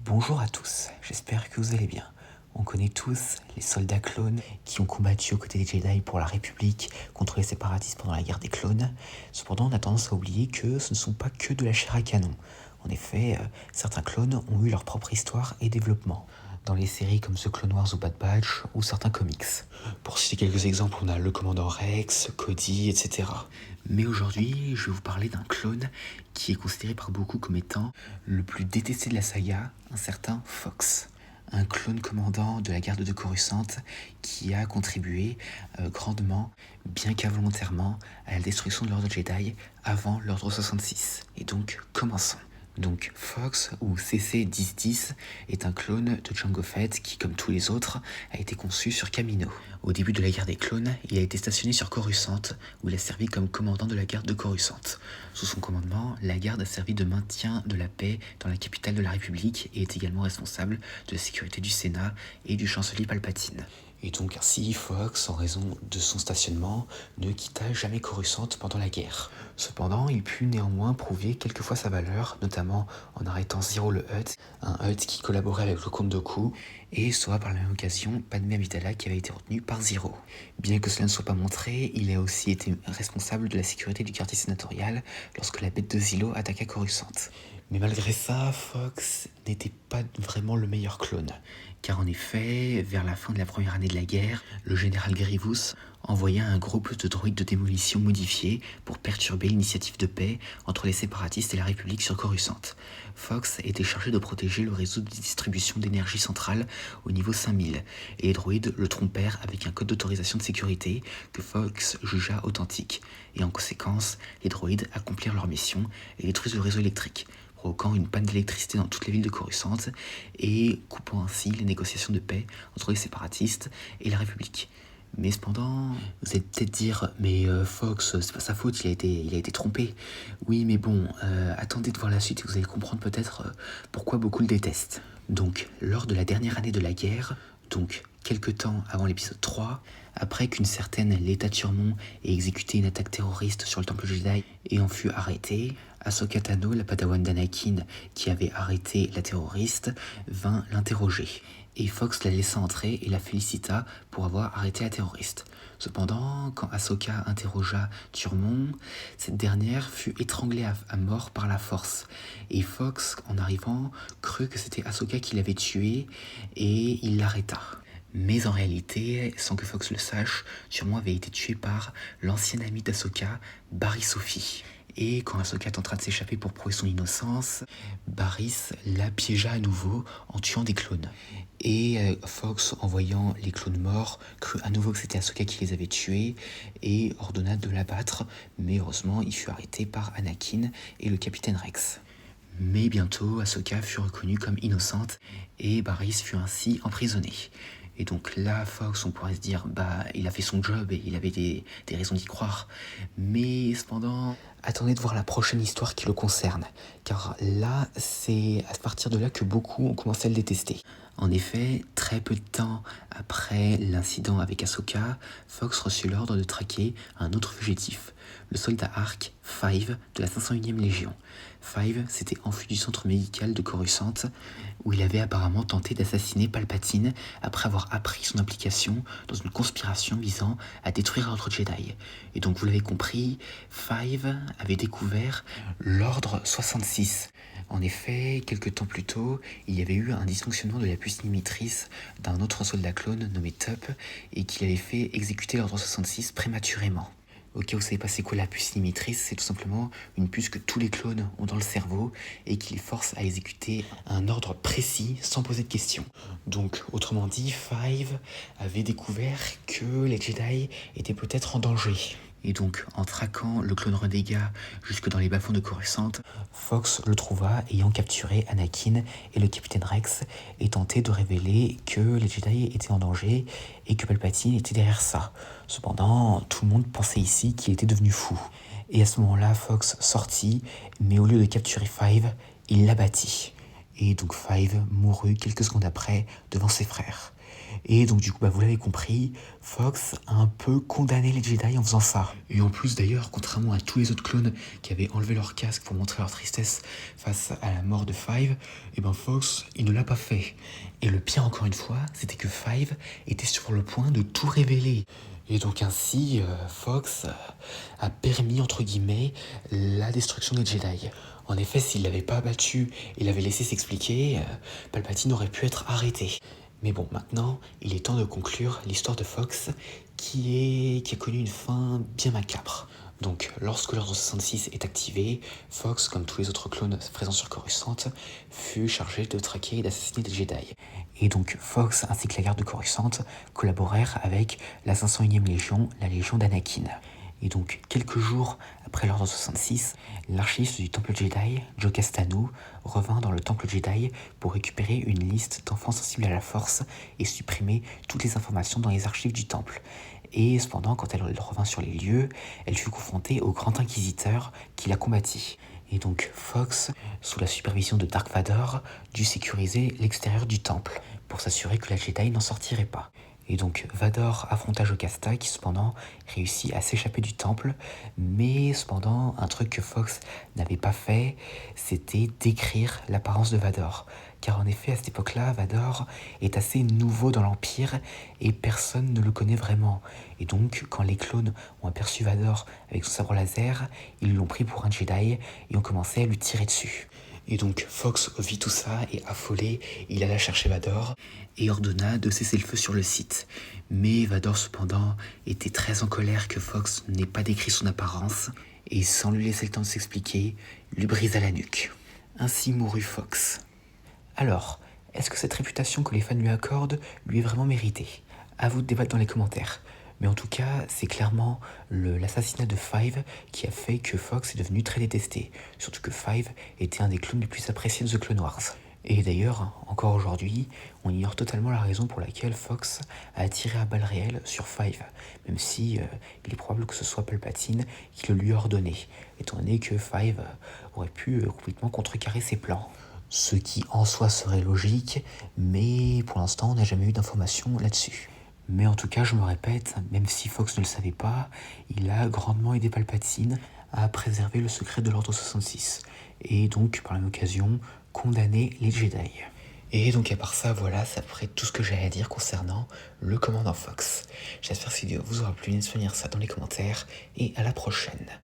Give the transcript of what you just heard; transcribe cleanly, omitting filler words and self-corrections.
Bonjour à tous, j'espère que vous allez bien. On connaît tous les soldats clones qui ont combattu aux côtés des Jedi pour la République contre les séparatistes pendant la guerre des clones. Cependant, on a tendance à oublier que ce ne sont pas que de la chair à canon. En effet, certains clones ont eu leur propre histoire et développement, dans les séries comme The Clone Wars ou Bad Batch, ou certains comics. Pour citer quelques exemples, on a le commandant Rex, Cody, etc. Mais aujourd'hui, je vais vous parler d'un clone qui est considéré par beaucoup comme étant le plus détesté de la saga, un certain Fox. Un clone commandant de la garde de Coruscant qui a contribué grandement, bien qu'involontairement, à la destruction de l'ordre Jedi avant l'ordre 66. Et donc, commençons. Donc Fox, ou CC-1010, est un clone de Jango Fett qui, comme tous les autres, a été conçu sur Kamino. Au début de la guerre des clones, il a été stationné sur Coruscant, où il a servi comme commandant de la garde de Coruscant. Sous son commandement, la garde a servi de maintien de la paix dans la capitale de la République et est également responsable de la sécurité du Sénat et du chancelier Palpatine. Et donc ainsi, Fox, en raison de son stationnement, ne quitta jamais Coruscant pendant la guerre. Cependant, il put néanmoins prouver quelquefois sa valeur, notamment en arrêtant Ziro le Hutt, un Hutt qui collaborait avec le comte Dooku, et sauva par la même occasion Padmé Amidala qui avait été retenue par Ziro. Bien que cela ne soit pas montré, il a aussi été responsable de la sécurité du quartier sénatorial lorsque la bête de Zilo attaqua Coruscant. Mais malgré ça, Fox n'était pas vraiment le meilleur clone. Car en effet, vers la fin de la première année de la guerre, le général Grievous envoya un groupe de droïdes de démolition modifiés pour perturber l'initiative de paix entre les séparatistes et la République sur Coruscant. Fox était chargé de protéger le réseau de distribution d'énergie centrale au niveau 5000, et les droïdes le trompèrent avec un code d'autorisation de sécurité que Fox jugea authentique. Et en conséquence, les droïdes accomplirent leur mission et détruisent le réseau électrique, provoquant une panne d'électricité dans toutes les villes de Coruscant et coupant ainsi les négociations de paix entre les séparatistes et la République. Mais cependant, vous allez peut-être dire, mais Fox, c'est pas sa faute, il a été trompé. Oui, mais bon, attendez de voir la suite et vous allez comprendre peut-être pourquoi beaucoup le détestent. Donc, lors de la dernière année de la guerre, donc quelque temps avant l'épisode 3, après qu'une certaine Leta Turmon ait exécuté une attaque terroriste sur le temple Jedi et en fut arrêtée, Ahsoka Tano, la padawan d'Anakin qui avait arrêté la terroriste, vint l'interroger. Et Fox la laissa entrer et la félicita pour avoir arrêté la terroriste. Cependant, quand Ahsoka interrogea Turmon, cette dernière fut étranglée à mort par la force. Et Fox, en arrivant, crut que c'était Ahsoka qui l'avait tuée et il l'arrêta. Mais en réalité, sans que Fox le sache, Turmon avait été tué par l'ancienne amie d'Ahsoka, Barriss Offee. Et quand Ahsoka tentera de s'échapper pour prouver son innocence, Barriss la piégea à nouveau en tuant des clones. Et Fox, en voyant les clones morts, crut à nouveau que c'était Ahsoka qui les avait tués et ordonna de l'abattre, mais heureusement il fut arrêté par Anakin et le capitaine Rex. Mais bientôt, Ahsoka fut reconnue comme innocente et Barriss fut ainsi emprisonné. Et donc là, Fox, on pourrait se dire, il a fait son job et il avait des raisons d'y croire. Mais cependant, attendez de voir la prochaine histoire qui le concerne. Car là, c'est à partir de là que beaucoup ont commencé à le détester. En effet, très peu de temps après l'incident avec Ahsoka, Fox reçut l'ordre de traquer un autre fugitif, le soldat Arc 5 de la 501e Légion. 5 s'était enfui du centre médical de Coruscant, où il avait apparemment tenté d'assassiner Palpatine après avoir appris son implication dans une conspiration visant à détruire l'ordre Jedi. Et donc vous l'avez compris, 5 avait découvert l'ordre 66. En effet, quelques temps plus tôt, il y avait eu un dysfonctionnement de la puce limitrice d'un autre soldat clone nommé Tup et qui avait fait exécuter l'ordre 66 prématurément. Au cas où vous savez pas c'est quoi la puce limitrice, c'est tout simplement une puce que tous les clones ont dans le cerveau et qui les force à exécuter un ordre précis sans poser de questions. Donc, autrement dit, 5 avait découvert que les Jedi étaient peut-être en danger. Et donc, en traquant le clone Renégat jusque dans les bas-fonds de Coruscant, Fox le trouva ayant capturé Anakin et le capitaine Rex et tenté de révéler que les Jedi étaient en danger et que Palpatine était derrière ça. Cependant, tout le monde pensait ici qu'il était devenu fou. Et à ce moment-là, Fox sortit, mais au lieu de capturer 5, il l'abattit. Et donc 5 mourut quelques secondes après devant ses frères. Et donc du coup, vous l'avez compris, Fox a un peu condamné les Jedi en faisant ça. Et en plus d'ailleurs, contrairement à tous les autres clones qui avaient enlevé leur casque pour montrer leur tristesse face à la mort de Five, et Fox, il ne l'a pas fait. Et le pire encore une fois, c'était que Five était sur le point de tout révéler. Et donc ainsi, Fox a permis, entre guillemets, la destruction des Jedi. En effet, s'il l'avait pas abattu et l'avait laissé s'expliquer, Palpatine aurait pu être arrêté. Mais bon, maintenant, il est temps de conclure l'histoire de Fox qui a connu une fin bien macabre. Donc, lorsque l'ordre 66 est activé, Fox, comme tous les autres clones présents sur Coruscant, fut chargé de traquer et d'assassiner des Jedi. Et donc, Fox ainsi que la garde de Coruscant collaborèrent avec la 501e Légion, la Légion d'Anakin. Et donc, quelques jours après l'ordre 66, l'archiviste du Temple Jedi, Joe Castano, revint dans le Temple Jedi pour récupérer une liste d'enfants sensibles à la Force et supprimer toutes les informations dans les archives du Temple. Et cependant, quand elle revint sur les lieux, elle fut confrontée au Grand Inquisiteur qui la combattit. Et donc Fox, sous la supervision de Dark Vador, dut sécuriser l'extérieur du temple pour s'assurer que la Jedi n'en sortirait pas. Et donc Vador affronta Jocasta qui cependant réussit à s'échapper du temple, mais cependant un truc que Fox n'avait pas fait, c'était décrire l'apparence de Vador. Car en effet à cette époque-là, Vador est assez nouveau dans l'Empire et personne ne le connaît vraiment. Et donc quand les clones ont aperçu Vador avec son sabre laser, ils l'ont pris pour un Jedi et ont commencé à lui tirer dessus. Et donc Fox vit tout ça et affolé, il alla chercher Vador et ordonna de cesser le feu sur le site. Mais Vador cependant était très en colère que Fox n'ait pas décrit son apparence et sans lui laisser le temps de s'expliquer, lui brisa la nuque. Ainsi mourut Fox. Alors, est-ce que cette réputation que les fans lui accordent lui est vraiment méritée? À vous de débattre dans les commentaires. Mais en tout cas, c'est clairement l'assassinat de Five qui a fait que Fox est devenu très détesté. Surtout que Five était un des clones les plus appréciés de The Clone Wars. Et d'ailleurs, encore aujourd'hui, on ignore totalement la raison pour laquelle Fox a tiré à balles réelles sur Five, même si il est probable que ce soit Palpatine qui le lui a ordonné, étant donné que Five aurait pu complètement contrecarrer ses plans. Ce qui en soi serait logique, mais pour l'instant on n'a jamais eu d'informations là-dessus. Mais en tout cas, je me répète, même si Fox ne le savait pas, il a grandement aidé Palpatine à préserver le secret de l'Ordre 66, et donc par la même occasion, condamner les Jedi. Et donc à part ça, voilà, c'est à peu près tout ce que j'ai à dire concernant le commandant Fox. J'espère que cette vidéo vous aura plu, n'hésitez pas à lire ça dans les commentaires, et à la prochaine.